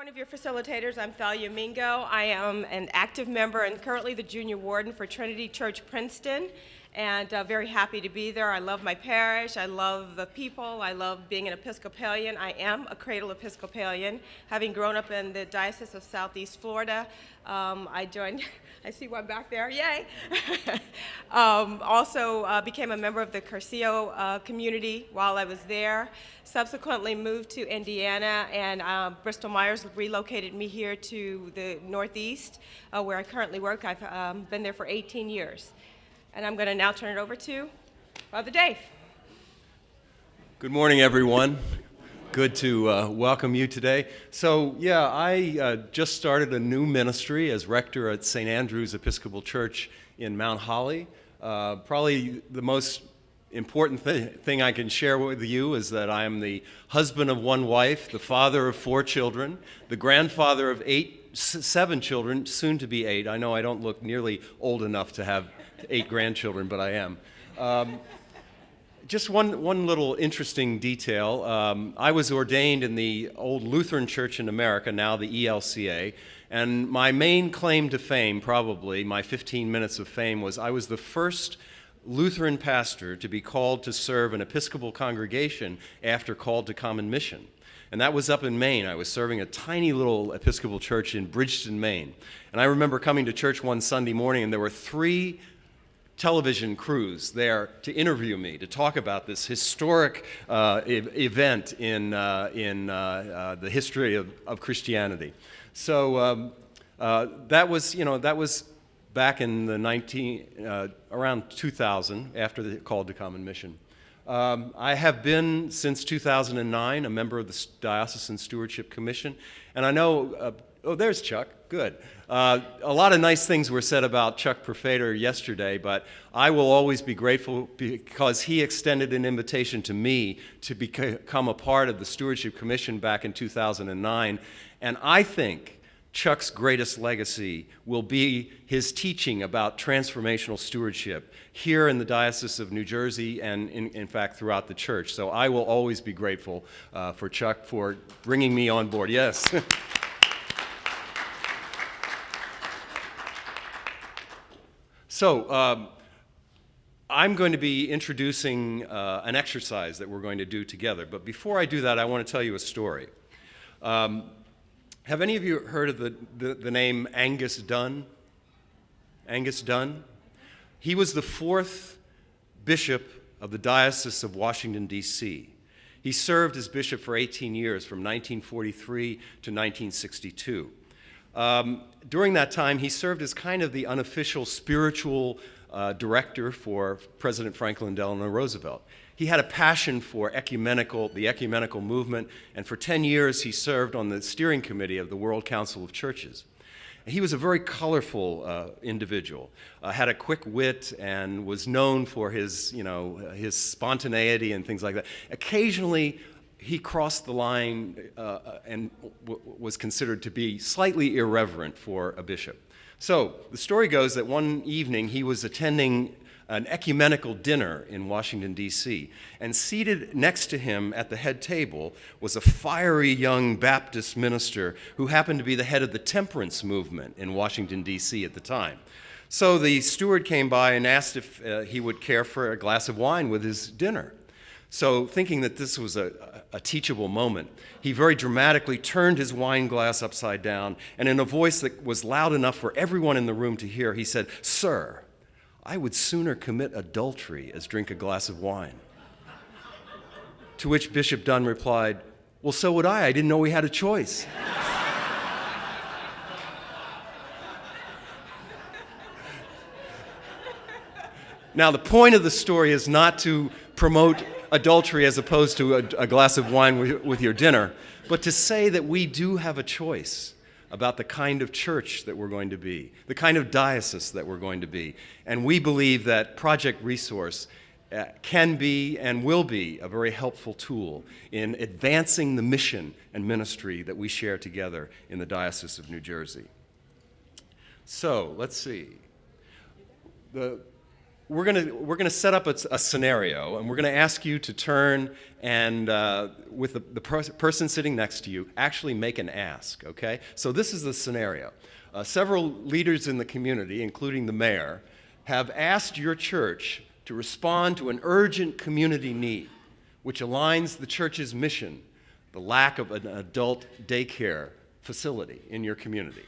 one of your facilitators. I'm Thalia Mingo. I am an active member and currently the junior warden for Trinity Church Princeton, and very happy to be there. I love my parish. I love the people. I love being an Episcopalian. I am a cradle Episcopalian. Having grown up in the Diocese of Southeast Florida, I joined, I see one back there, yay! Also became a member of the Curcio community while I was there. Subsequently moved to Indiana, and Bristol-Myers relocated me here to the Northeast, where I currently work. I've been there for 18 years. And I'm going to now turn it over to Father Dave. Good morning, everyone. Good to welcome you today. So, yeah, I just started a new ministry as rector at St. Andrew's Episcopal Church in Mount Holly. Probably the most important thing I can share with you is that I am the husband of one wife, the father of 4 children, the grandfather of 7 children, soon to be 8. I know I don't look nearly old enough to have 8 grandchildren, but I am. Just one little interesting detail. I was ordained in the old Lutheran Church in America, now the ELCA, and my main claim to fame, probably, my 15 minutes of fame, was I was the first Lutheran pastor to be called to serve an Episcopal congregation after called to common mission. And that was up in Maine. I was serving a tiny little Episcopal church in Bridgeton, Maine. And I remember coming to church one Sunday morning, and there were 3 television crews there to interview me, to talk about this historic event in the history of Christianity. So that was back in the around 2000, after the call to common mission. I have been, since 2009, a member of the Diocesan Stewardship Commission, and I know, oh, there's Chuck, good. A lot of nice things were said about Chuck Perfader yesterday, but I will always be grateful because he extended an invitation to me to become a part of the Stewardship Commission back in 2009, and I think Chuck's greatest legacy will be his teaching about transformational stewardship here in the Diocese of New Jersey and, in fact, throughout the church. So I will always be grateful for Chuck for bringing me on board. Yes. So I'm going to be introducing an exercise that we're going to do together. But before I do that, I want to tell you a story. Have any of you heard of the name Angus Dunn? Angus Dunn? He was the 4th bishop of the Diocese of Washington, D.C. He served as bishop for 18 years, from 1943 to 1962. During that time, he served as kind of the unofficial spiritual director for President Franklin Delano Roosevelt. He had a passion for the ecumenical movement, and for 10 years he served on the steering committee of the World Council of Churches. He was a very colorful individual, had a quick wit, and was known for his spontaneity and things like that. Occasionally, he crossed the line and was considered to be slightly irreverent for a bishop. So the story goes that one evening he was attending an ecumenical dinner in Washington, D.C., and seated next to him at the head table was a fiery young Baptist minister who happened to be the head of the temperance movement in Washington, D.C. at the time. So the steward came by and asked if he would care for a glass of wine with his dinner. So thinking that this was a teachable moment, he very dramatically turned his wine glass upside down, and in a voice that was loud enough for everyone in the room to hear, he said, "Sir, I would sooner commit adultery as drink a glass of wine." To which Bishop Dunn replied, "Well, so would I. I didn't know we had a choice." Now, the point of the story is not to promote adultery as opposed to a glass of wine with your dinner, but to say that we do have a choice about the kind of church that we're going to be, the kind of diocese that we're going to be. And we believe that Project Resource can be and will be a very helpful tool in advancing the mission and ministry that we share together in the Diocese of New Jersey. So, let's see. we're gonna set up a scenario, and we're gonna ask you to turn and with the person sitting next to you, actually make an ask. Okay? So this is the scenario. Several leaders in the community, including the mayor, have asked your church to respond to an urgent community need, which aligns the church's mission, the lack of an adult daycare facility in your community.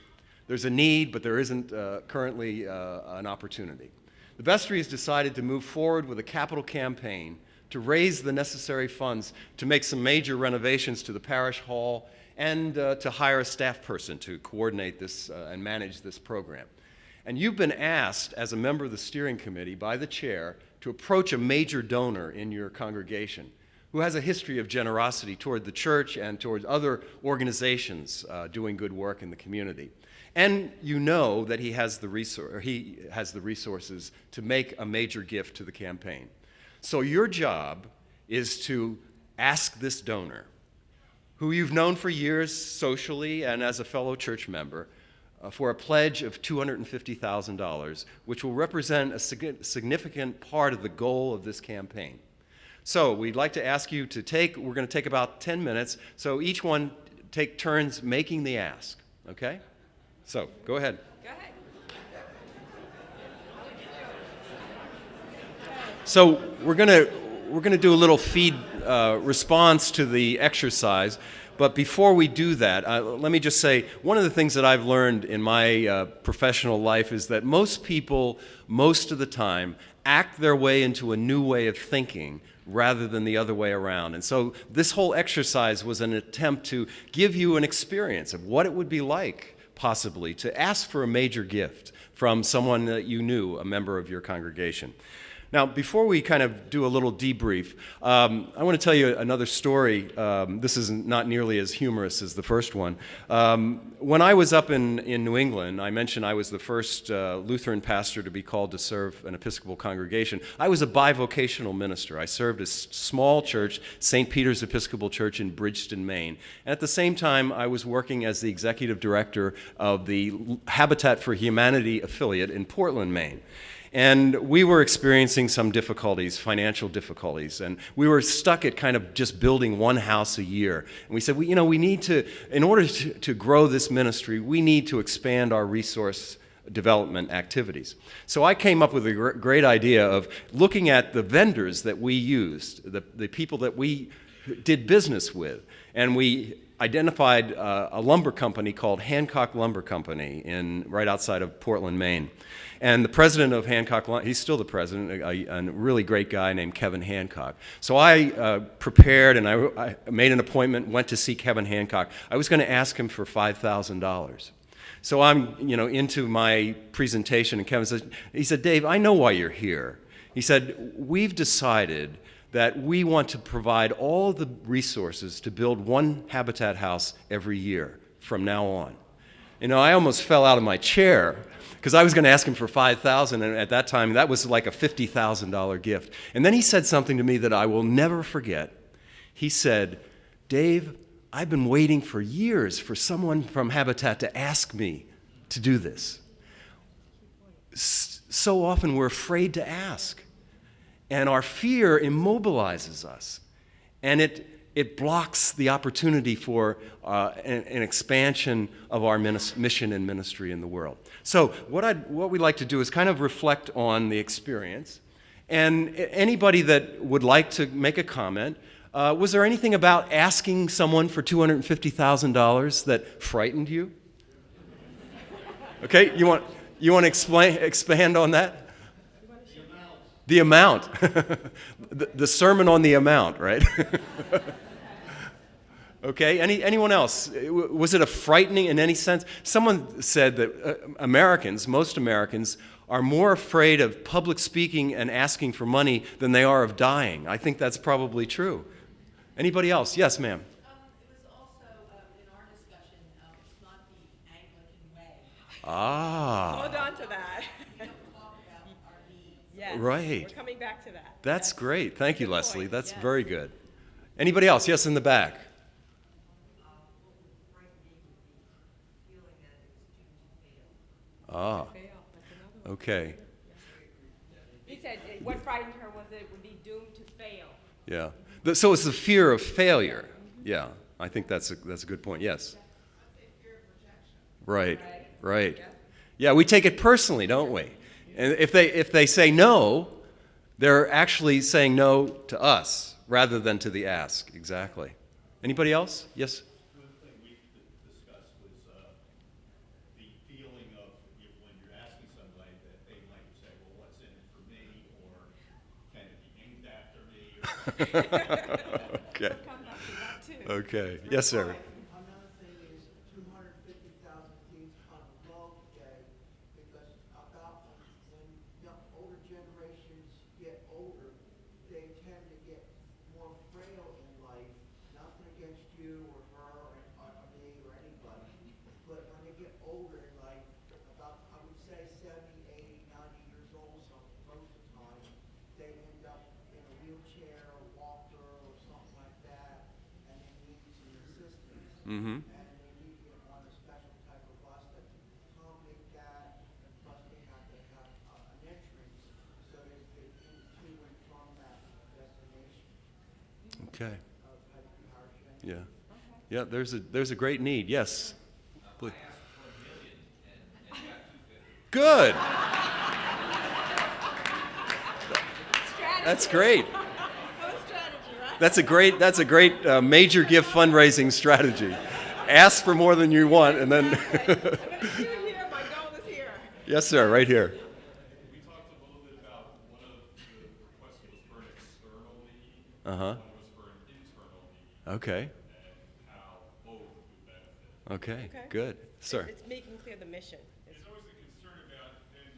There's a need, but there isn't currently an opportunity. The vestry has decided to move forward with a capital campaign to raise the necessary funds to make some major renovations to the parish hall and to hire a staff person to coordinate this and manage this program. And you've been asked, as a member of the steering committee by the chair, to approach a major donor in your congregation who has a history of generosity toward the church and toward other organizations doing good work in the community. And you know that he has the resources to make a major gift to the campaign. So your job is to ask this donor, who you've known for years socially and as a fellow church member, for a pledge of $250,000, which will represent a significant part of the goal of this campaign. So we'd like to ask you to we're going to take about 10 minutes, so each one take turns making the ask, okay? So, go ahead. Go ahead. So we're gonna do a little feed response to the exercise, but before we do that, let me just say one of the things that I've learned in my professional life is that most people, most of the time, act their way into a new way of thinking rather than the other way around. And so this whole exercise was an attempt to give you an experience of what it would be like, possibly, to ask for a major gift from someone that you knew, a member of your congregation. Now, before we kind of do a little debrief, I want to tell you another story. This is not nearly as humorous as the first one. When I was up in New England, I mentioned I was the first Lutheran pastor to be called to serve an Episcopal congregation. I was a bivocational minister. I served a small church, St. Peter's Episcopal Church in Bridgeton, Maine. And at the same time, I was working as the executive director of the Habitat for Humanity affiliate in Portland, Maine. And we were experiencing some difficulties, financial difficulties, and we were stuck at kind of just building one house a year. And we said, we need to, in order to grow this ministry, we need to expand our resource development activities. So I came up with a great idea of looking at the vendors that we used, the people that we did business with, and we identified a lumber company called Hancock Lumber Company right outside of Portland, Maine. And the president of Hancock, he's still the president, a really great guy named Kevin Hancock. So I prepared and I made an appointment, went to see Kevin Hancock. I was going to ask him for $5,000. So I'm, into my presentation, and Kevin he said, Dave, I know why you're here. He said, we've decided that we want to provide all the resources to build one Habitat house every year from now on. I almost fell out of my chair because I was going to ask him for $5,000, and at that time, that was like a $50,000 gift. And then he said something to me that I will never forget. He said, Dave, I've been waiting for years for someone from Habitat to ask me to do this. So often we're afraid to ask, and our fear immobilizes us, and it blocks the opportunity for an expansion of our mission and ministry in the world. So what we'd like to do is kind of reflect on the experience. And anybody that would like to make a comment, was there anything about asking someone for $250,000 that frightened you? Okay, you want to expand on that? The amount. the sermon on the amount, right? Okay, anyone else? Was it a frightening in any sense? Someone said that most Americans, are more afraid of public speaking and asking for money than they are of dying. I think that's probably true. Anybody else? Yes, ma'am. It was also, in our discussion, it's not the Anglican way. Ah. Hold on to that. We don't talk about our needs. Yes. Right. We're coming back to that. That's Yes. great. Thank you, Good Leslie. point. That's Yes. very good. Anybody else? Yes, in the back. Ah. Okay. He said what frightened her was that it would be doomed to fail. Yeah. So it's the fear of failure. Yeah. I think that's a good point. Yes. Right. Right. Yeah, we take it personally, don't we? And if they say no, they're actually saying no to us rather than to the ask. Exactly. Anybody else? Yes. Another thing we discussed was the feeling of when you're asking somebody that they might say, well, what's in it for me? Or can it be named after me? Okay. Come back to that too. Okay. Yes, sir. Another thing is 250,000 kids on a low day, because about when older generations get older, they tend to get more frail in life. Nothing against you or her or me or anybody, but when they get older in life, about, I would say 70, 80, 90 years old, so most of the time, they end up in a wheelchair or walker or something like that, and they need some assistance. Mm-hmm. And they need to get on a special type of bus that can accommodate that, and plus they have to have an entrance so they get into and from that destination Okay. of hypercharging. Yeah. Yeah, there's a great need. Yes. Please. Good. That's great. That's a great major gift fundraising strategy. Ask for more than you want, and then. I'm going to shoot here. My goal is here. Yes, sir. Right here. We talked a little bit about one of the requests was for an external need, Uh-huh. one was for an internal need, Okay. and how both would benefit. Okay. Okay. Good. Sir. It's making clear the mission. There's always a concern about them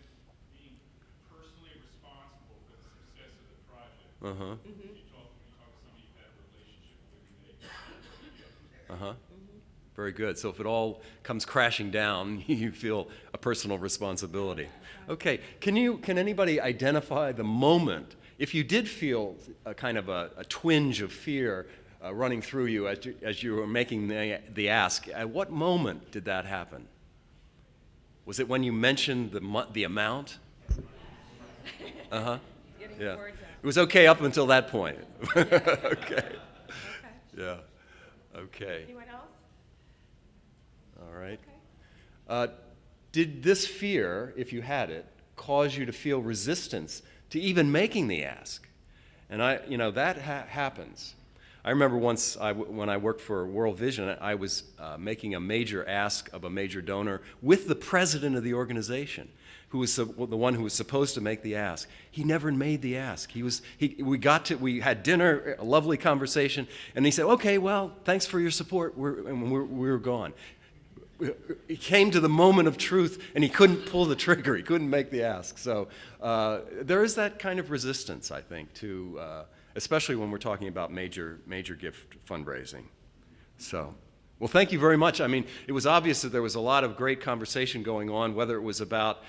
being personally responsible for the success of the project. Uh-huh. You talk to somebody you've had a relationship with, and they Uh-huh. Very good. So if it all comes crashing down, you feel a personal responsibility. Okay. Can anybody identify the moment, if you did feel a kind of a twinge of fear running through you as you were making the ask, at what moment did that happen? Was it when you mentioned the amount? Uh-huh. Getting Yeah. the words out. It was okay up until that point. Okay. Okay. Yeah. Okay. Anyone else? All right. Okay. Did this fear, if you had it, cause you to feel resistance to even making the ask? And that happens. I remember once when I worked for World Vision, I was making a major ask of a major donor with the president of the organization, who was the one who was supposed to make the ask. He never made the ask. We had dinner, a lovely conversation, and he said, "Okay, well, thanks for your support." We were gone. He came to the moment of truth, and he couldn't pull the trigger. He couldn't make the ask. So there is that kind of resistance, I think, to especially when we're talking about major gift fundraising. So, well, thank you very much. I mean, it was obvious that there was a lot of great conversation going on, whether it was about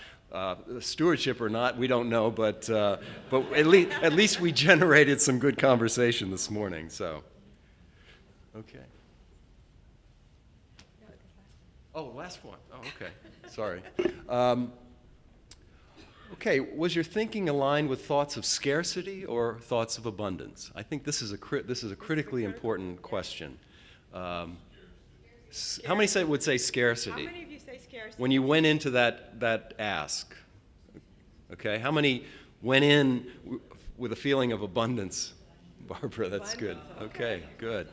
stewardship or not, we don't know, but at least we generated some good conversation this morning. So, okay. Oh, last one. Oh, okay. Sorry. Okay, was your thinking aligned with thoughts of scarcity or thoughts of abundance? I think this is a critically important question. How many would say How scarcity many of you say scarcity? when you went into that ask? Okay, how many went in with a feeling of abundance? Barbara, that's good. Okay, good.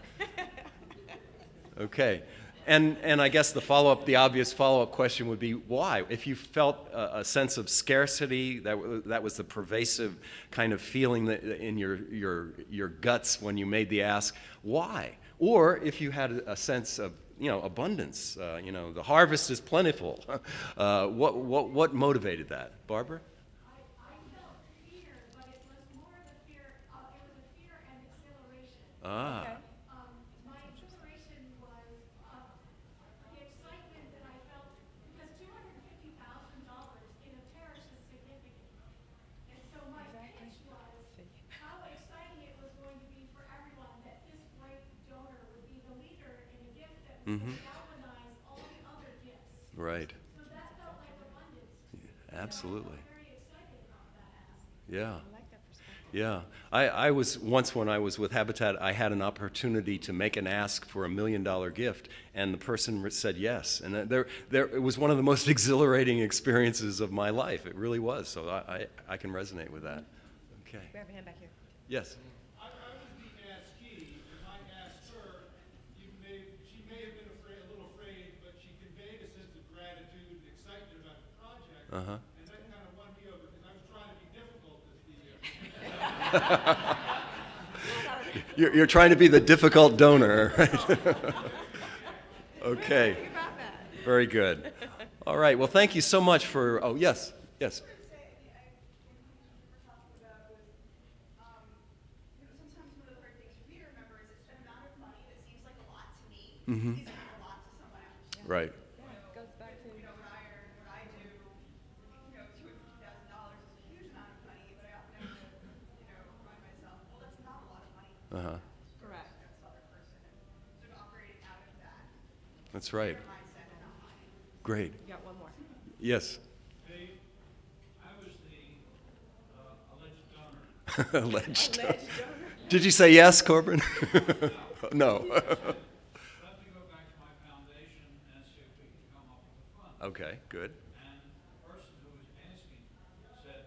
Okay. And I guess the obvious follow-up question would be why? If you felt a sense of scarcity, that was the pervasive kind of feeling that in your guts when you made the ask, why? Or if you had a sense of abundance, the harvest is plentiful. What motivated that, Barbara? I felt fear, but it was more of a fear. It was a fear and exhilaration. Ah. Okay. My exhilaration was the excitement that I felt because $250,000 in a parish is significant. And so my pitch was how exciting it was going to be for everyone that this great donor would be the leader in a gift that was going to galvanize all the other gifts. Right. So that felt like abundance to me. Absolutely. I was very excited about that ask. Yeah. I like that Yeah. I was once when I was with Habitat, I had an opportunity to make an ask for $1 million gift, and the person said yes. And it was one of the most exhilarating experiences of my life. It really was. So I can resonate with that. Okay. We have a hand back here. Yes. I was the askee, and I asked her, she may have been a little afraid, but she conveyed a sense of gratitude and excitement about the project. Uh-huh. And that kind of won me over, because I was trying to be difficult as the You're trying to be the difficult donor, right? Okay. Very good. All right. Well, thank you so much for. Oh, yes. Yes. Sometimes one of the hard things for me to remember is it's an amount of money that seems like a lot to me Mm-hmm. is not a lot to someone else. Right. What I do, $250,000 is a huge amount of money, but I often have to, remind myself, well, that's not a lot of money. Uh-huh. Correct. That's the other person, and sort of operating out of that That's right. mindset and not mine. Great. You got one more. Yes. Dave, I was the alleged donor. Alleged. Did you say yes, Corbin? No. Let me go back to my foundation and see if we can come up with a fund. Okay. Good. And the person who was asking said,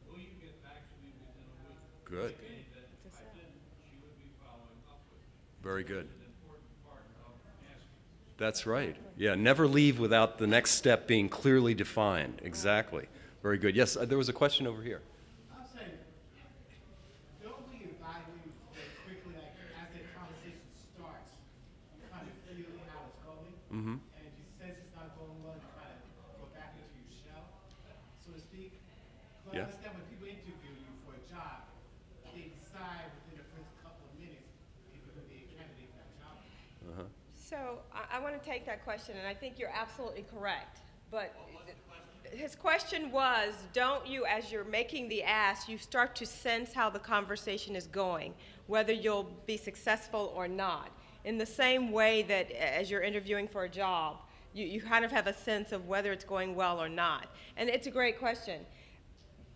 will you get back to me within a week? Good. Meaning that if I didn't, she would be following up with me. Very good. It's an important part of asking. That's right. Yeah. Never leave without the next step being clearly defined. Exactly. Very good. Yes. There was a question over here. I'm saying, don't we evaluate very quickly, like as the conversation starts, you kind of feel how it's going, Mm-hmm. and if you sense it's not going well, you kind of go back into your shell, so to speak. But Yeah. I understand when people interview you for a job, they decide within the first couple of minutes if you're going to be a candidate for that job. So I want to take that question, and I think you're absolutely correct. But his question was, don't you, as you're making the ask, you start to sense how the conversation is going, whether you'll be successful or not. In the same way that as you're interviewing for a job, you kind of have a sense of whether it's going well or not. And it's a great question.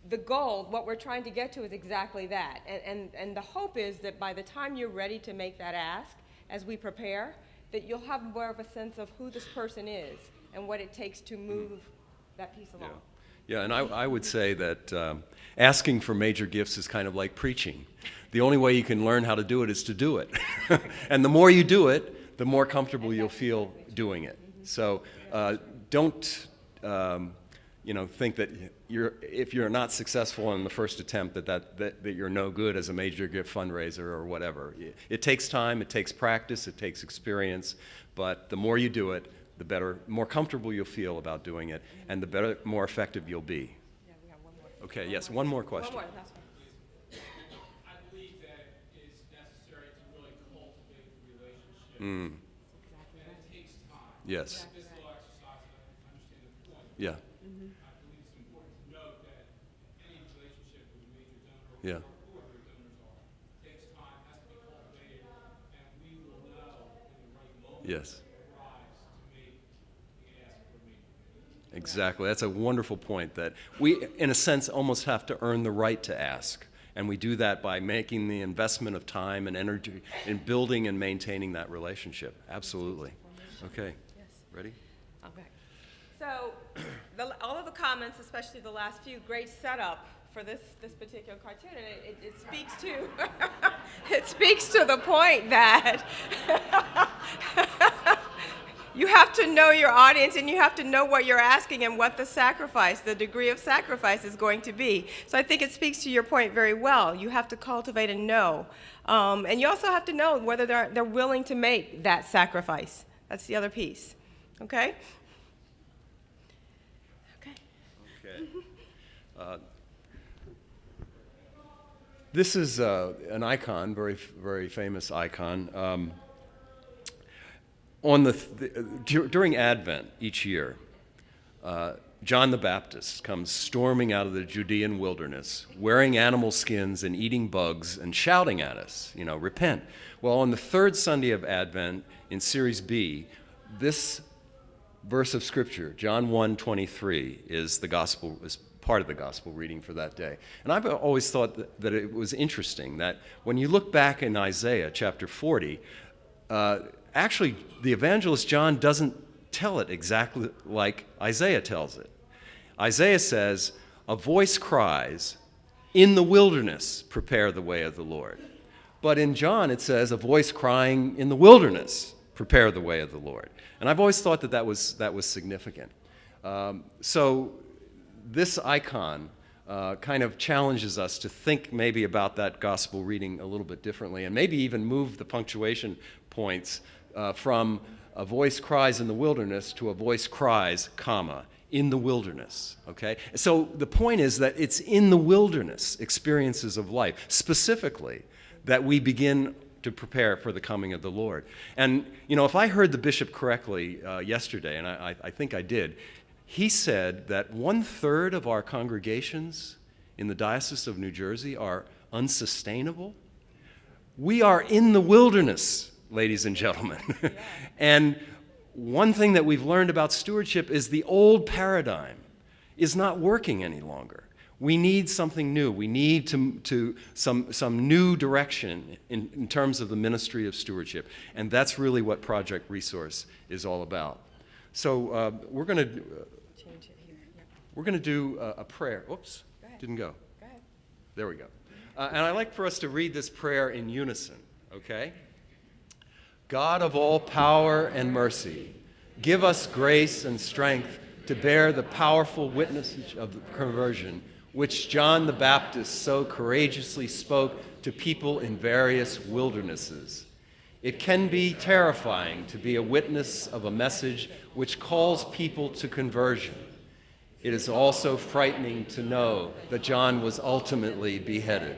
The goal, what we're trying to get to is exactly that. And the hope is that by the time you're ready to make that ask, as we prepare, that you'll have more of a sense of who this person is and what it takes to move that piece along. Yeah, and I would say that asking for major gifts is kind of like preaching. The only way you can learn how to do it is to do it. And the more you do it, the more comfortable you'll feel doing it. So don't think that if you're not successful in the first attempt that you're no good as a major gift fundraiser or whatever. It takes time, it takes practice, it takes experience, but the more you do it, the better, more comfortable you'll feel about doing it, and the better, more effective you'll be. Yeah, we got one more. Okay, yes, one more question. One more, that's fine. I believe that it's necessary to really cultivate the relationship. Mm, And it takes time. yes, Physical exercise, I understand the point. yeah, I believe it's important to note that any relationship with a major donor Yeah. or whoever the donors are takes time, has to be cultivated, and we will know in the right moment yes. rise to make the ask for a major gift. Exactly. That's a wonderful point that we, in a sense, almost have to earn the right to ask. And we do that by making the investment of time and energy in building and maintaining that relationship. Absolutely. Okay. Ready? Okay. So all of the comments, especially the last few, great setup for this particular cartoon, and it speaks to it speaks to the point that you have to know your audience and you have to know what you're asking and what the degree of sacrifice is going to be. So I think it speaks to your point very well. You have to cultivate and know. And you also have to know whether they're willing to make that sacrifice. That's the other piece. Okay? Okay. Okay. This is an icon, very, very famous icon. During Advent each year, John the Baptist comes storming out of the Judean wilderness, wearing animal skins and eating bugs and shouting at us, repent. Well, on the third Sunday of Advent in Series B, this verse of Scripture, John 1:23, is part of the gospel reading for that day. And I've always thought that it was interesting that when you look back in Isaiah chapter 40, actually the evangelist John doesn't tell it exactly like Isaiah tells it. Isaiah says, "A voice cries, 'In the wilderness, prepare the way of the Lord.'" But in John it says, "A voice crying, 'In the wilderness, prepare the way of the Lord.'" And I've always thought that was significant. So this icon kind of challenges us to think maybe about that gospel reading a little bit differently, and maybe even move the punctuation points from "a voice cries in the wilderness" to "a voice cries, comma, in the wilderness." Okay? So the point is that it's in the wilderness experiences of life, specifically, that we begin to prepare for the coming of the Lord. And, if I heard the bishop correctly yesterday, and I think I did, he said that 1/3 of our congregations in the Diocese of New Jersey are unsustainable. We are in the wilderness, ladies and gentlemen. And one thing that we've learned about stewardship is the old paradigm is not working any longer. We need something new. We need some new direction in terms of the ministry of stewardship. And that's really what Project Resource is all about. So we're going to do a prayer. Oops, didn't go. Go ahead. There we go. And I'd like for us to read this prayer in unison, okay? God of all power and mercy, give us grace and strength to bear the powerful witness of conversion which John the Baptist so courageously spoke to people in various wildernesses. It can be terrifying to be a witness of a message which calls people to conversion. It is also frightening to know that John was ultimately beheaded.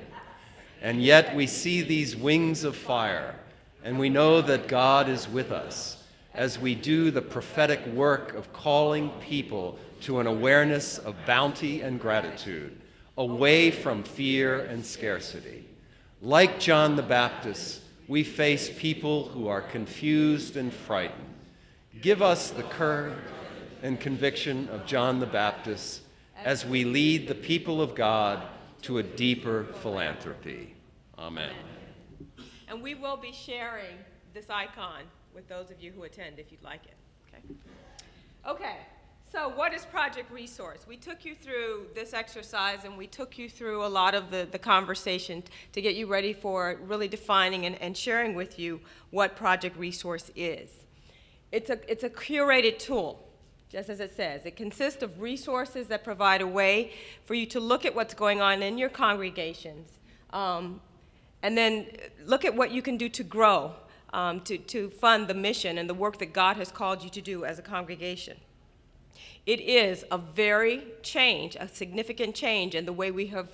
And yet we see these wings of fire, and we know that God is with us as we do the prophetic work of calling people to an awareness of bounty and gratitude, away from fear and scarcity. Like John the Baptist, we face people who are confused and frightened. Give us the courage and conviction of John the Baptist as we lead the people of God to a deeper philanthropy. Amen. And we will be sharing this icon with those of you who attend if you'd like it. Okay, so what is Project Resource? We took you through this exercise and we took you through a lot of the conversation to get you ready for really defining and sharing with you what Project Resource is. It's a curated tool, just as it says. It consists of resources that provide a way for you to look at what's going on in your congregations, and then look at what you can do to grow, to fund the mission and the work that God has called you to do as a congregation. It is a significant change in the way we have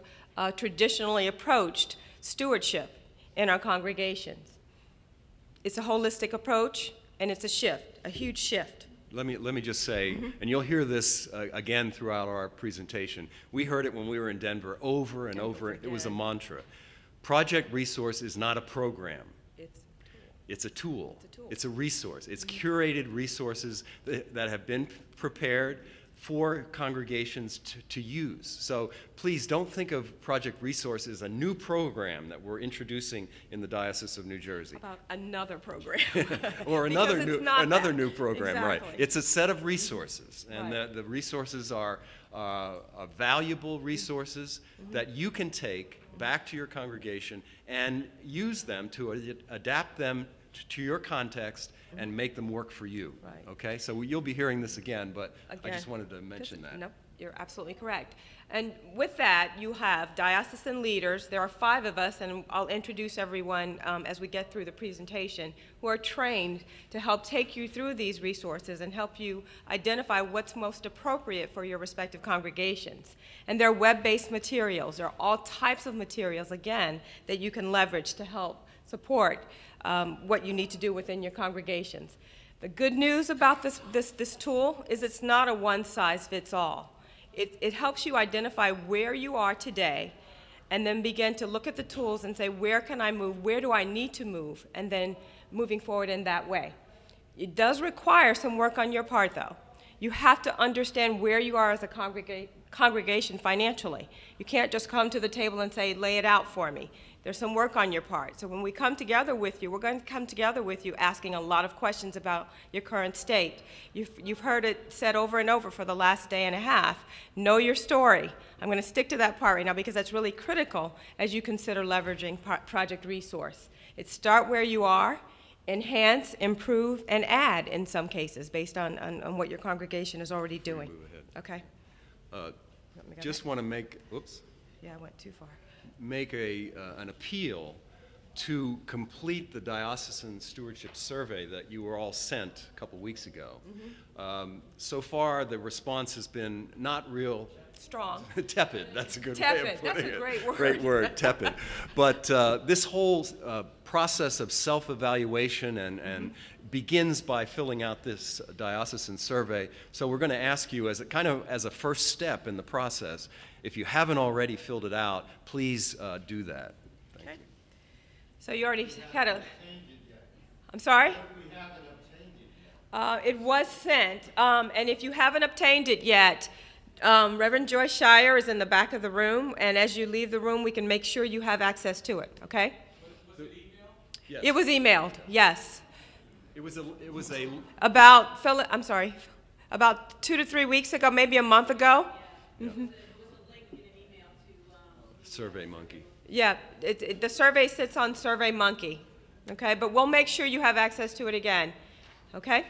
traditionally approached stewardship in our congregations. It's a holistic approach, and it's a shift, a huge shift. Let me just say, and you'll hear this again throughout our presentation. We heard it when we were in Denver over and over. It was a mantra. Project Resource is not a program. It's a tool. It's a resource. It's curated resources that have been prepared for congregations to use. So please don't think of Project Resource as a new program that we're introducing in the Diocese of New Jersey. About another program. Or another new program, exactly. Right. It's a set of resources, and right. the resources are valuable resources that you can take back to your congregation and use them to adapt them to your context and make them work for you. Right. Okay? So you'll be hearing this again, but I just wanted to mention that. Nope, you're absolutely correct. And with that, you have diocesan leaders. There are 5 of us, and I'll introduce everyone as we get through the presentation, who are trained to help take you through these resources and help you identify what's most appropriate for your respective congregations. And they're web-based materials. There are all types of materials, again, that you can leverage to help support what you need to do within your congregations. The good news about this tool is it's not a one-size-fits-all. It helps you identify where you are today and then begin to look at the tools and say, where can I move? Where do I need to move? And then moving forward in that way. It does require some work on your part, though. You have to understand where you are as a congregation financially. You can't just come to the table and say, lay it out for me. There's some work on your part. So when we come together with you, we're going to come together with you asking a lot of questions about your current state. You've heard it said over and over for the last day and a half. Know your story. I'm going to stick to that part right now because that's really critical as you consider leveraging Project Resource. It's start where you are, enhance, improve, and add in some cases based on what your congregation is already doing. Move ahead. Okay? Just want to make, oops, Yeah, I went too far. make an appeal to complete the diocesan stewardship survey that you were all sent a couple weeks ago. So far, the response has been not real Strong. tepid. That's a good way Tepid. of putting That's a it. great word. Great word, tepid. But this whole process of self-evaluation and begins by filling out this diocesan survey. So we're going to ask you as a first step in the process, if you haven't already filled it out, please do that. Okay. So you already had a, I'm sorry? It was sent, and if you haven't obtained it yet, Reverend Joyce Shire is in the back of the room, and as you leave the room, we can make sure you have access to it, okay? Was it emailed? Yes. It was emailed, yes. It was a About 2 to 3 weeks ago, maybe a month ago. Survey Monkey. Yeah, the survey sits on SurveyMonkey, okay? But we'll make sure you have access to it again, okay?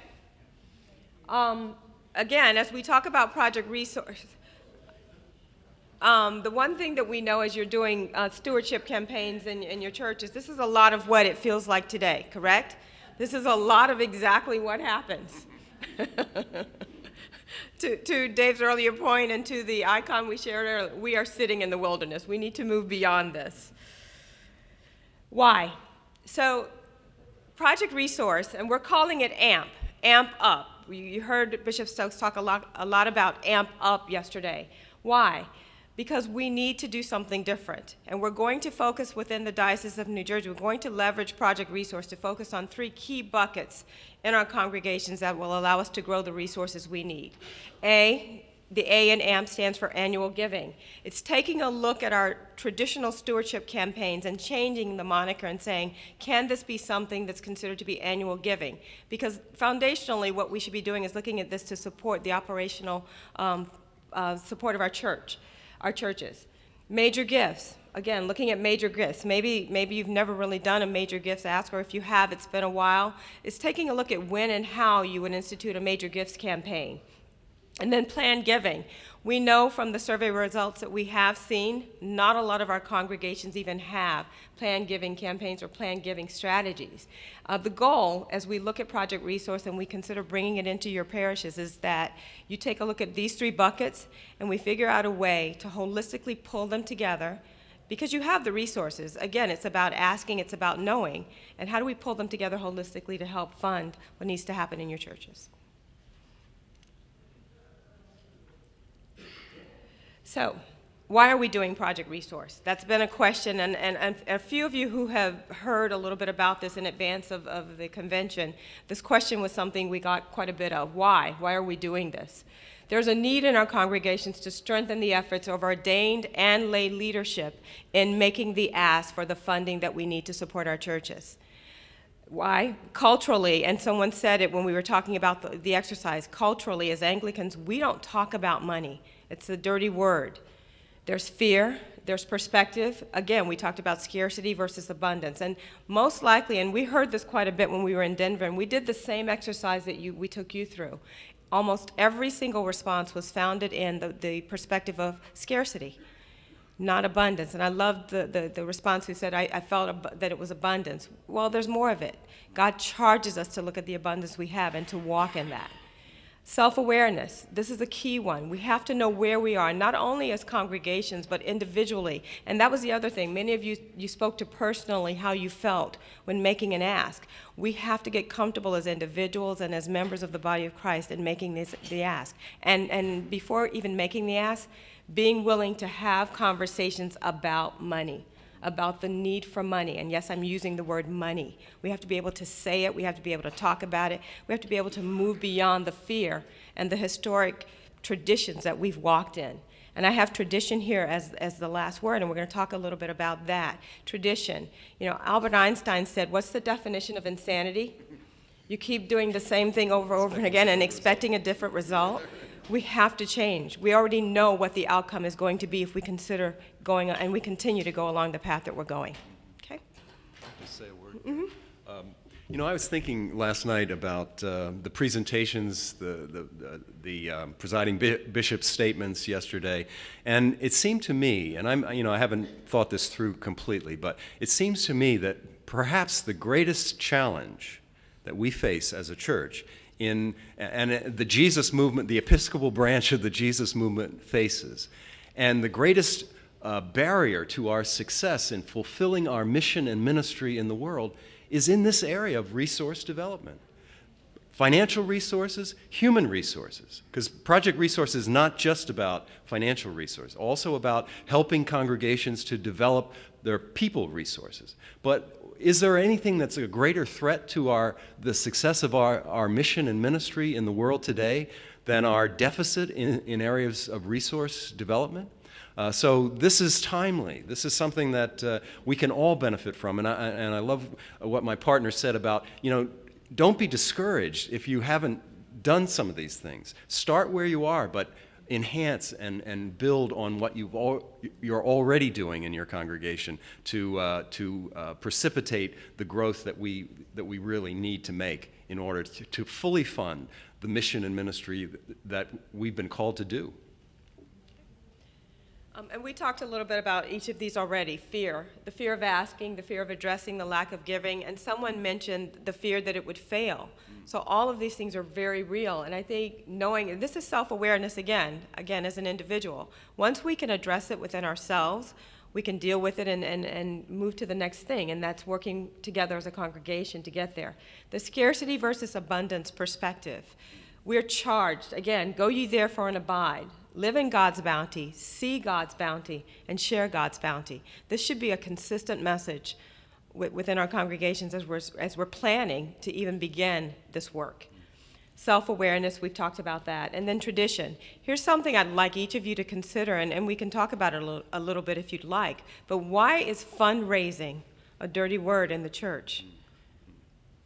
Again, as we talk about Project Resource, the one thing that we know as you're doing stewardship campaigns in your churches, this is a lot of what it feels like today, correct? This is a lot of exactly what happens. To Dave's earlier point and to the icon we shared earlier, we are sitting in the wilderness. We need to move beyond this. Why? So Project Resource, and we're calling it AMP, Amp Up. You heard Bishop Stokes talk a lot about Amp Up yesterday. Why? Because we need to do something different. And we're going to focus within the Diocese of New Jersey. We're going to leverage Project Resource to focus on 3 key buckets in our congregations that will allow us to grow the resources we need. The A in AMP stands for annual giving. It's taking a look at our traditional stewardship campaigns and changing the moniker and saying, can this be something that's considered to be annual giving? Because foundationally, what we should be doing is looking at this to support the operational support of our churches. Major gifts. Again, looking at major gifts. Maybe you've never really done a major gifts ask, or if you have, it's been a while. It's taking a look at when and how you would institute a major gifts campaign. And then planned giving. We know from the survey results that we have seen, not a lot of our congregations even have planned giving campaigns or planned giving strategies. The goal, as we look at Project Resource and we consider bringing it into your parishes, is that you take a look at these 3 buckets and we figure out a way to holistically pull them together, because you have the resources. Again, it's about asking, it's about knowing, and how do we pull them together holistically to help fund what needs to happen in your churches? So, why are we doing Project Resource? That's been a question, and a few of you who have heard a little bit about this in advance of the convention, this question was something we got quite a bit of. Why? Why are we doing this? There's a need in our congregations to strengthen the efforts of ordained and lay leadership in making the ask for the funding that we need to support our churches. Why? Culturally, and someone said it when we were talking about the exercise, culturally, as Anglicans, we don't talk about money. It's a dirty word. There's fear, there's perspective. Again, we talked about scarcity versus abundance. And most likely, and we heard this quite a bit when we were in Denver, and we did the same exercise that we took you through. Almost every single response was founded in the perspective of scarcity, not abundance. And I loved the response who said, I felt that it was abundance. Well, there's more of it. God charges us to look at the abundance we have and to walk in that. Self-awareness, this is a key one. We have to know where we are, not only as congregations, but individually. And that was the other thing. Many of you spoke to personally how you felt when making an ask. We have to get comfortable as individuals and as members of the body of Christ in making the ask. And before even making the ask, being willing to have conversations about money. about the need for money. And yes, I'm using the word money. We have to be able to say it. We have to be able to talk about it. We have to be able to move beyond the fear and the historic traditions that we've walked in. And I have tradition here as the last word, and we're going to talk a little bit about that. Tradition. Albert Einstein said, what's the definition of insanity? You keep doing the same thing over and over again and expecting a different result. We have to change. We already know what the outcome is going to be if we consider going, and we continue to go along the path that we're going. Okay? Just say a word. I was thinking last night about the presentations, the presiding bishop's statements yesterday, and it seemed to me, and I haven't thought this through completely, but it seems to me that perhaps the greatest challenge that we face as a church and the Jesus movement, the Episcopal branch of the Jesus movement faces, and the greatest barrier to our success in fulfilling our mission and ministry in the world is in this area of resource development. Financial resources, human resources, because Project Resource is not just about financial resources, also about helping congregations to develop their people resources. But is there anything that's a greater threat to the success of our mission and ministry in the world today than our deficit in areas of resource development? So this is timely. This is something that we can all benefit from. And I love what my partner said about, don't be discouraged if you haven't done some of these things. Start where you are, but enhance and build on what you're already doing in your congregation to precipitate the growth that we really need to make in order to fully fund the mission and ministry that we've been called to do. And we talked a little bit about each of these already. Fear, the fear of asking, the fear of addressing, the lack of giving, and someone mentioned the fear that it would fail. So all of these things are very real, and I think knowing, this is self-awareness again as an individual. Once we can address it within ourselves, we can deal with it and move to the next thing, and that's working together as a congregation to get there. The scarcity versus abundance perspective. We're charged, again, go ye therefore and abide. Live in God's bounty, see God's bounty, and share God's bounty. This should be a consistent message within our congregations as we're planning to even begin this work. Self-awareness, we've talked about that. And then tradition. Here's something I'd like each of you to consider, and we can talk about it a little bit if you'd like. But why is fundraising a dirty word in the church?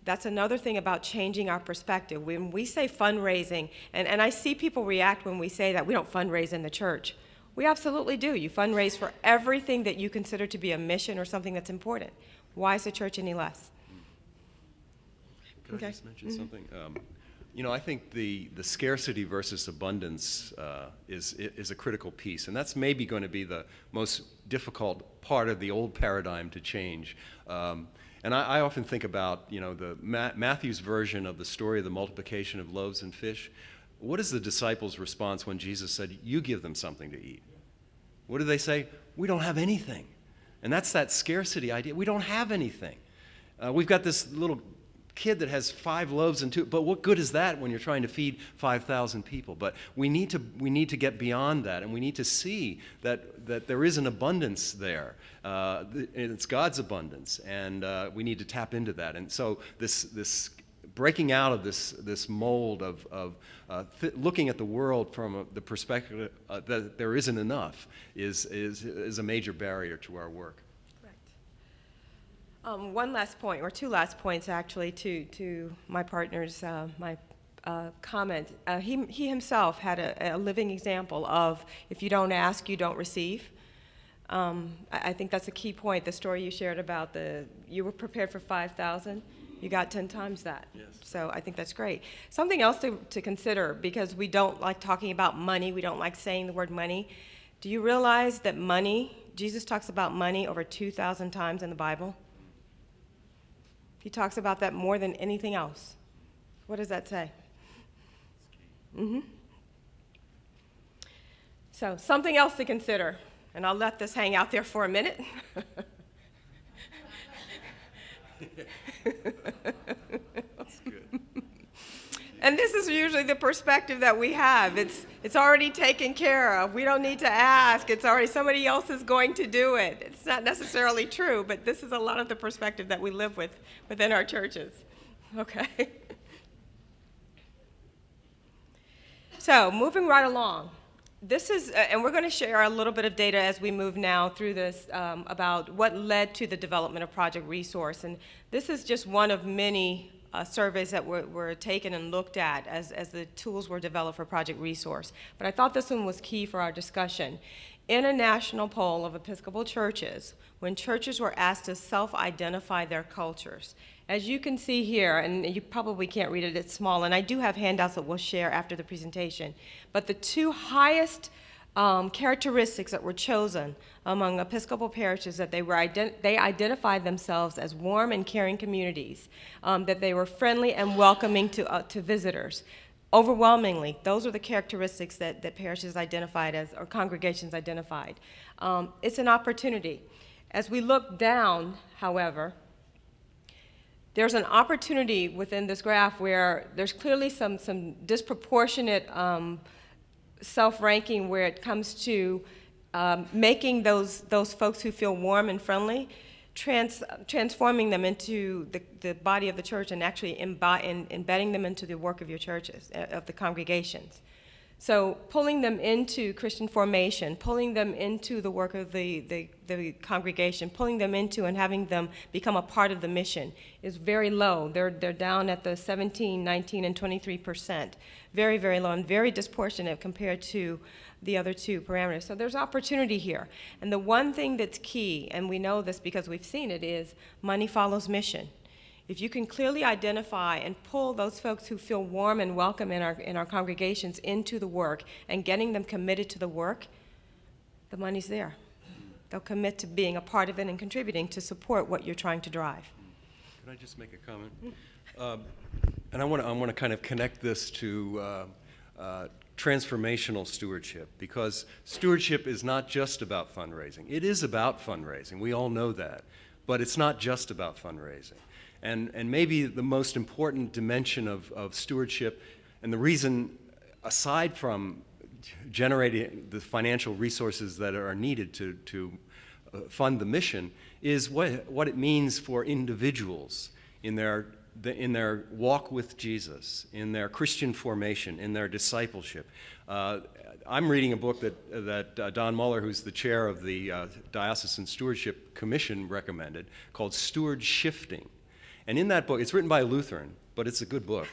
That's another thing about changing our perspective. When we say fundraising, and I see people react when we say that we don't fundraise in the church. We absolutely do. You fundraise for everything that you consider to be a mission or something that's important. Why is the church any less? Can I just mention something? I think the scarcity versus abundance is a critical piece, and that's maybe going to be the most difficult part of the old paradigm to change. And I often think about, the Matthew's version of the story of the multiplication of loaves and fish. What is the disciples' response when Jesus said, you give them something to eat? What do they say? We don't have anything. And that's that scarcity idea. We don't have anything. We've got this little kid that has 5 loaves and 2, but what good is that when you're trying to feed 5,000 people? But we need to get beyond that, and we need to see that there is an abundance there. And it's God's abundance, and we need to tap into that. And so this breaking out of this mold of looking at the world from the perspective that there isn't enough is a major barrier to our work. One last point, or 2 last points actually, to my partner's comment. He himself had a living example of if you don't ask, you don't receive. I think that's a key point. The story you shared about you were prepared for 5,000, you got 10 times that. Yes. So I think that's great. Something else to consider, because we don't like talking about money, we don't like saying the word money. Do you realize that money, Jesus talks about money over 2,000 times in the Bible? He talks about that more than anything else. What does that say? So something else to consider, and I'll let this hang out there for a minute. That's good. And this is usually the perspective that we have. It's already taken care of. We don't need to ask. It's already somebody else is going to do it. It's not necessarily true, but this is a lot of the perspective that we live with within our churches. Okay. So moving right along. This is, and we're going to share a little bit of data as we move now through this about what led to the development of Project Resource. And this is just one of many surveys that were taken and looked at as the tools were developed for Project Resource. But I thought this one was key for our discussion. In a national poll of Episcopal churches, when churches were asked to self-identify their cultures, as you can see here, and you probably can't read it, it's small, and I do have handouts that we'll share after the presentation, but the two highest characteristics that were chosen among Episcopal parishes, that they identified themselves as warm and caring communities, that they were friendly and welcoming to visitors. Overwhelmingly, those are the characteristics that parishes identified as, or congregations identified. It's an opportunity. As we look down, however, there's an opportunity within this graph where there's clearly some disproportionate self-ranking where it comes to making those folks who feel warm and friendly, transforming them into the body of the church and actually embedding them into the work of your churches, of the congregations. So pulling them into Christian formation, pulling them into the work of the congregation, pulling them into and having them become a part of the mission is very low. They're down at the 17, 19, and 23%. Very, very low and very disproportionate compared to the other two parameters. So there's opportunity here. And the one thing that's key, and we know this because we've seen it, is money follows mission. If you can clearly identify and pull those folks who feel warm and welcome in our congregations into the work and getting them committed to the work, the money's there. They'll commit to being a part of it and contributing to support what you're trying to drive. Can I just make a comment? And I want to kind of connect this to transformational stewardship, because stewardship is not just about fundraising. It is about fundraising. We all know that. But it's not just about fundraising. And maybe the most important dimension of stewardship, and the reason, aside from generating the financial resources that are needed to fund the mission, is what it means for individuals in their walk with Jesus, in their Christian formation, in their discipleship. I'm reading a book that Don Muller, who's the chair of the Diocesan Stewardship Commission, recommended, called Steward Shifting. And in that book, it's written by a Lutheran, but it's a good book.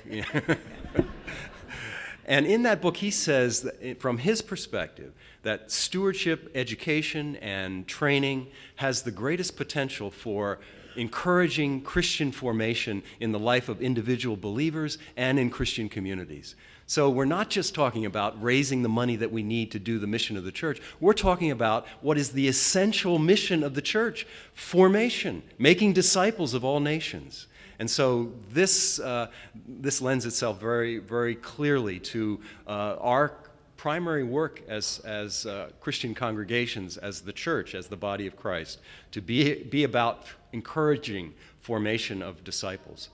And in that book, he says, that from his perspective, that stewardship, education, and training has the greatest potential for encouraging Christian formation in the life of individual believers and in Christian communities. So we're not just talking about raising the money that we need to do the mission of the church. We're talking about what is the essential mission of the church: formation, making disciples of all nations. And so this lends itself very, very clearly to our primary work as Christian congregations, as the church, as the body of Christ, to be about encouraging formation of disciples.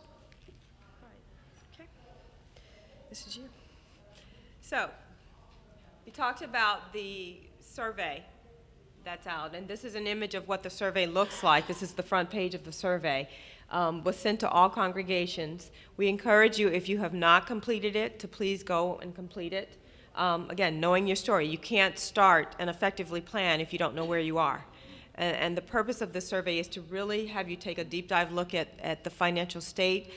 Okay. This is you. So, we talked about the survey that's out, and this is an image of what the survey looks like. This is the front page of the survey. Was sent to all congregations. We encourage you, if you have not completed it, to please go and complete it. Again, knowing your story, you can't start and effectively plan if you don't know where you are. And the purpose of this survey is to really have you take a deep dive look at the financial state,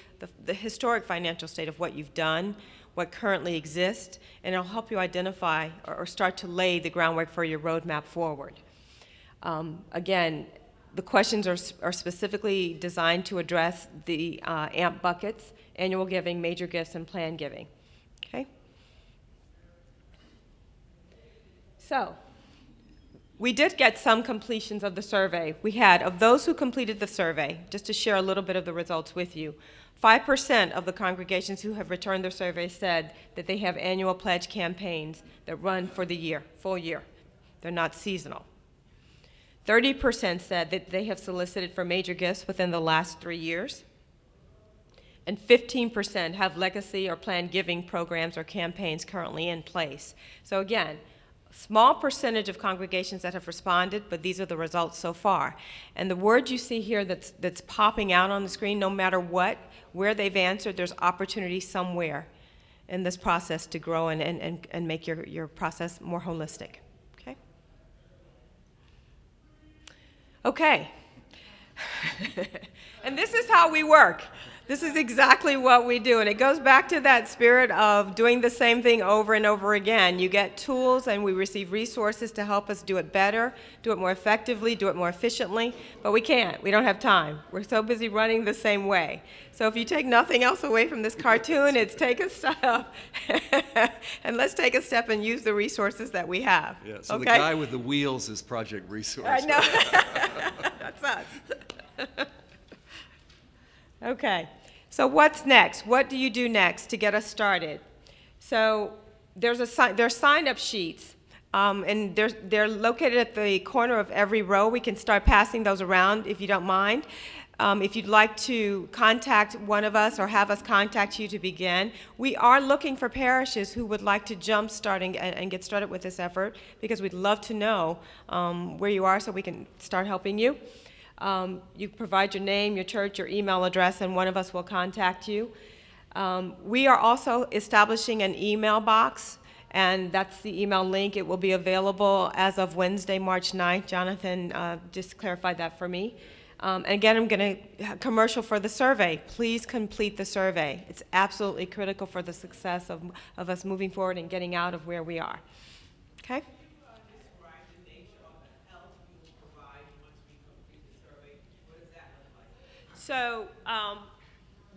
the historic financial state of what you've done, what currently exists, and it'll help you identify or start to lay the groundwork for your roadmap forward. Again, the questions are specifically designed to address the AMP buckets: annual giving, major gifts, and planned giving. Okay? So, we did get some completions of the survey. We had, of those who completed the survey, just to share a little bit of the results with you, 5% of the congregations who have returned their survey said that they have annual pledge campaigns that run for the year, full year. They're not seasonal. 30% said that they have solicited for major gifts within the last 3 years. and 15% have legacy or planned giving programs or campaigns currently in place. So again, small percentage of congregations that have responded, but these are the results so far. And the word you see here that's popping out on the screen, no matter what, where they've answered, there's opportunity somewhere in this process to grow and make your process more holistic. Okay? Okay. And this is how we work. This is exactly what we do. And it goes back to that spirit of doing the same thing over and over again. You get tools and we receive resources to help us do it better, do it more effectively, do it more efficiently. But we can't. We don't have time. We're so busy running the same way. So if you take nothing else away from this cartoon, it's take a step. And let's take a step and use the resources that we have. Yeah, so okay? the guy with the wheels is Project Resource. I know. That's us. Okay. So what's next? What do you do next to get us started? So there's sign-up sheets, and they're located at the corner of every row. We can start passing those around if you don't mind. If you'd like to contact one of us or have us contact you to begin, we are looking for parishes who would like to jump starting and get started with this effort, because we'd love to know where you are so we can start helping you. You provide your name, your church, your email address, and one of us will contact you. We are also establishing an email box, and that's the email link. It will be available as of Wednesday, March 9th. Jonathan just clarified that for me. And again, I'm going to commercial for the survey. Please complete the survey. It's absolutely critical for the success of us moving forward and getting out of where we are. Okay? So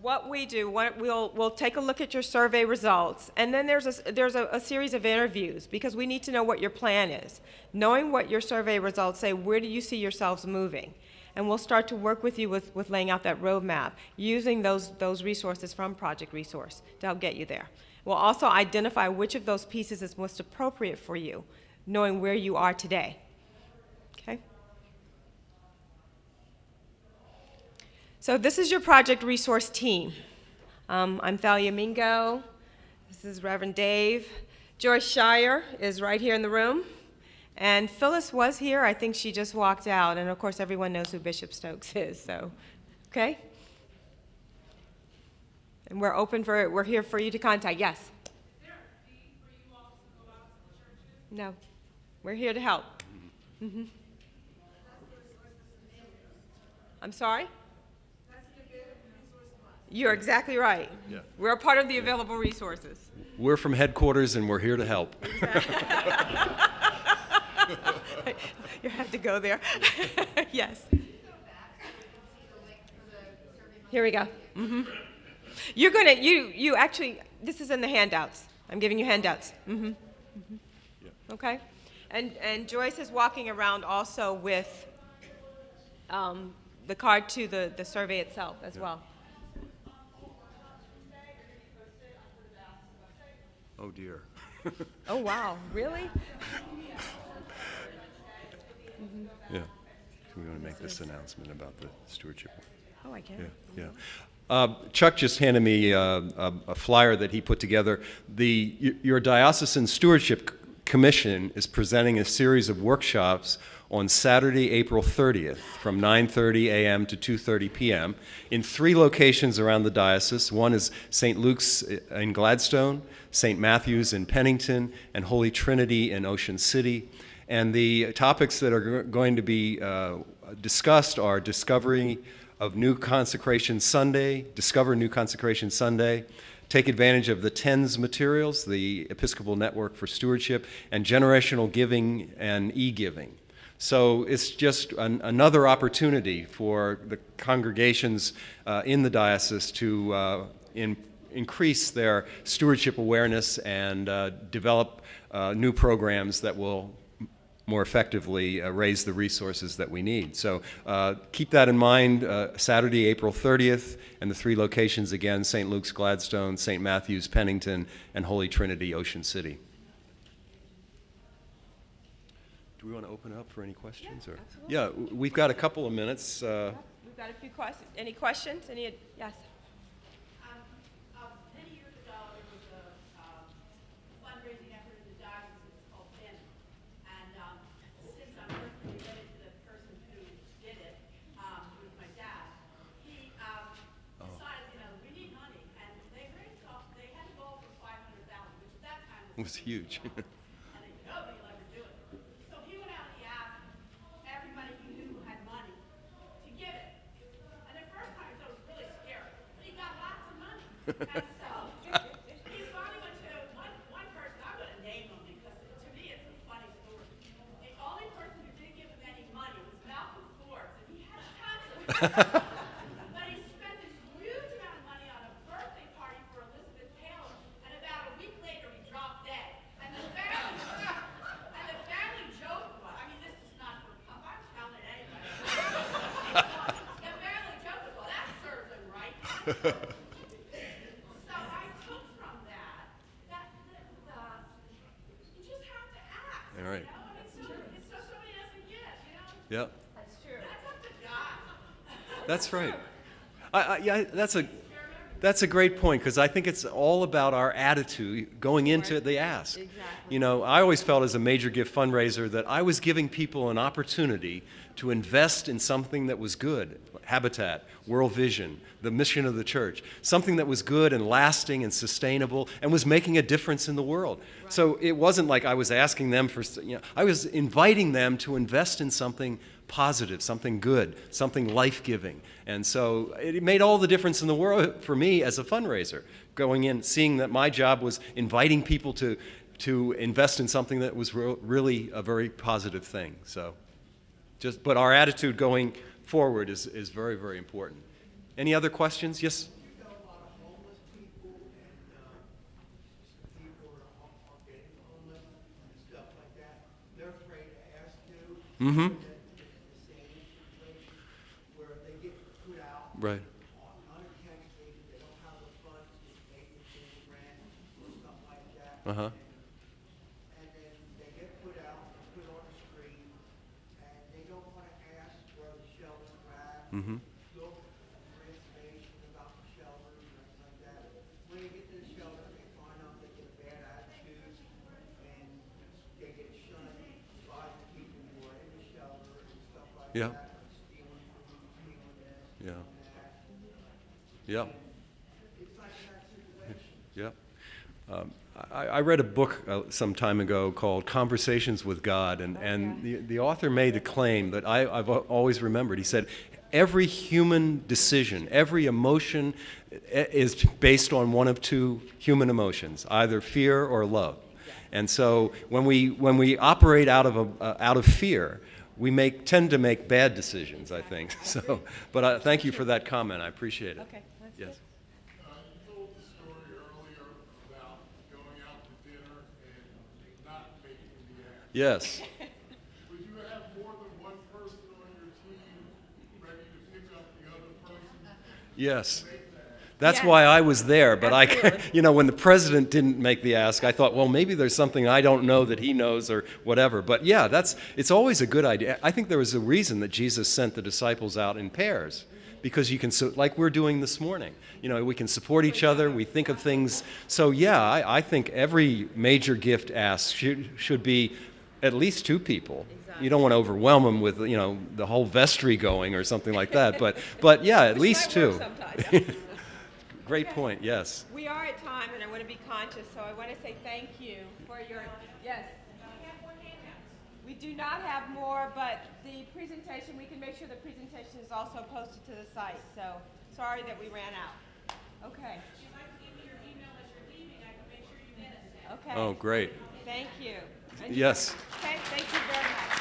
what we do, we'll take a look at your survey results, and then there's a series of interviews, because we need to know what your plan is. Knowing what your survey results say, where do you see yourselves moving? And we'll start to work with you with laying out that roadmap, using those resources from Project Resource to help get you there. We'll also identify which of those pieces is most appropriate for you, knowing where you are today. Okay? So this is your Project Resource team. I'm Thalia Mingo. This is Reverend Dave. Joyce Shire is right here in the room. And Phyllis was here. I think she just walked out. And of course, everyone knows who Bishop Stokes is. So, okay? And we're here for you to contact. Yes? Is there a fee for you all to go out to the churches? No. We're here to help. Mm-hmm. I'm sorry? You're exactly right. Yeah. We're a part of the available resources. We're from headquarters, and we're here to help. You have to go there. Yes. Here we go. Mm-hmm. You're gonna, you actually, this is in the handouts. I'm giving you handouts. Mm-hmm. Mm-hmm. Yeah. Okay. And Joyce is walking around also with the card to the survey itself as well. Oh, dear. Oh, wow. Really? Yeah. So we want to make this announcement about the stewardship. Oh, I can. Yeah. Chuck just handed me a flyer that he put together. Your Diocesan Stewardship Commission is presenting a series of workshops on Saturday, April 30th, from 9:30 a.m. to 2:30 p.m. in 3 locations around the diocese. One is St. Luke's in Gladstone, St. Matthew's in Pennington, and Holy Trinity in Ocean City. And the topics that are going to be discussed are discovery of New Consecration Sunday, discover New Consecration Sunday, take advantage of the TENS materials, the Episcopal Network for Stewardship, and generational giving and e-giving. So it's just another opportunity for the congregations in the diocese to increase their stewardship awareness and develop new programs that will more effectively raise the resources that we need. So keep that in mind. Saturday, April 30th, and the 3 locations again, St. Luke's, Gladstone, St. Matthew's, Pennington, and Holy Trinity, Ocean City. Do we want to open up for any questions? Yeah, or absolutely. Yeah, we've got a couple of minutes. We've got a few questions. Any questions? Yes? I was huge. And nobody will ever do it. So he went out and he asked everybody he knew who had money to give it. And the first time it was really scary, but he got lots of money. And so he finally went to one person, I'm going to name him because to me it's a funny story. The only person who didn't give him any money was Malcolm Forbes, and he had tons of money. But he spent this huge amount of money on a birthday party for Elizabeth Taylor, and about a week later he dropped dead. And the family joke was, I mean, this is not for puff, I'm telling it anyway. The family joke was, well, that serves him right. So I took from that you just have to ask. All right. You know? I mean, so somebody doesn't get, you know? Yep. That's true. That's up to God. That's right. Yeah, that's a great point, because I think it's all about our attitude going into the ask. Exactly. You know, I always felt as a major gift fundraiser that I was giving people an opportunity to invest in something that was good, Habitat, World Vision, the mission of the church, something that was good and lasting and sustainable and was making a difference in the world. Right. So it wasn't like I was asking them for, I was inviting them to invest in something positive, something good, something life-giving. And so it made all the difference in the world for me as a fundraiser, going in, seeing that my job was inviting people to invest in something that was really a very positive thing. So but our attitude going forward is very, very important. Any other questions? Yes? You know, a lot of homeless people and people are getting homeless and stuff like that. They're afraid to ask you. Mm-hmm. The same situation where they get put out Right. unintentionally. They don't have the funds to pay the rent or something like that. Uh-huh. And then they get put out, put on the street, and they don't want to ask where the shelter's at. Mm-hmm. Look for information about the shelter and things like that. When they get to the shelter, they find out they get a bad attitude and they get shunned by the people who are in the shelter and stuff like Yeah. that. Like stealing food, stealing this, Yeah. stealing that. Yep. It's like that situation. Yep. I read a book some time ago called Conversations with God, and the author made a claim that I've always remembered. He said, every human decision, every emotion is based on one of two human emotions, either fear or love. And so when we operate out of fear, we tend to make bad decisions, I think. So, but thank you for that comment. I appreciate it. Okay. That's Yes. good. You told the story earlier about going out to dinner and not making the ask. Yes. Would you have more than one person on your team ready to pick up the other person? Yes. That's why I was there, but when the president didn't make the ask, I thought, well, maybe there's something I don't know that he knows or whatever. But yeah, it's always a good idea. I think there was a reason that Jesus sent the disciples out in pairs, because you can, like we're doing this morning, we can support each other, we think of things. So yeah, I think every major gift ask should be at least two people. You don't want to overwhelm them with, the whole vestry going or something like that. But yeah, at least two. Great point, yes. We are at time, and I want to be conscious, so I want to say thank you for your, yes. We do not have more, but the presentation, we can make sure the presentation is also posted to the site, so sorry that we ran out. Okay. If you'd like to give me your email as you're leaving, I can make sure you get it. Okay. Oh, great. Thank you. Yes. Okay, thank you very much.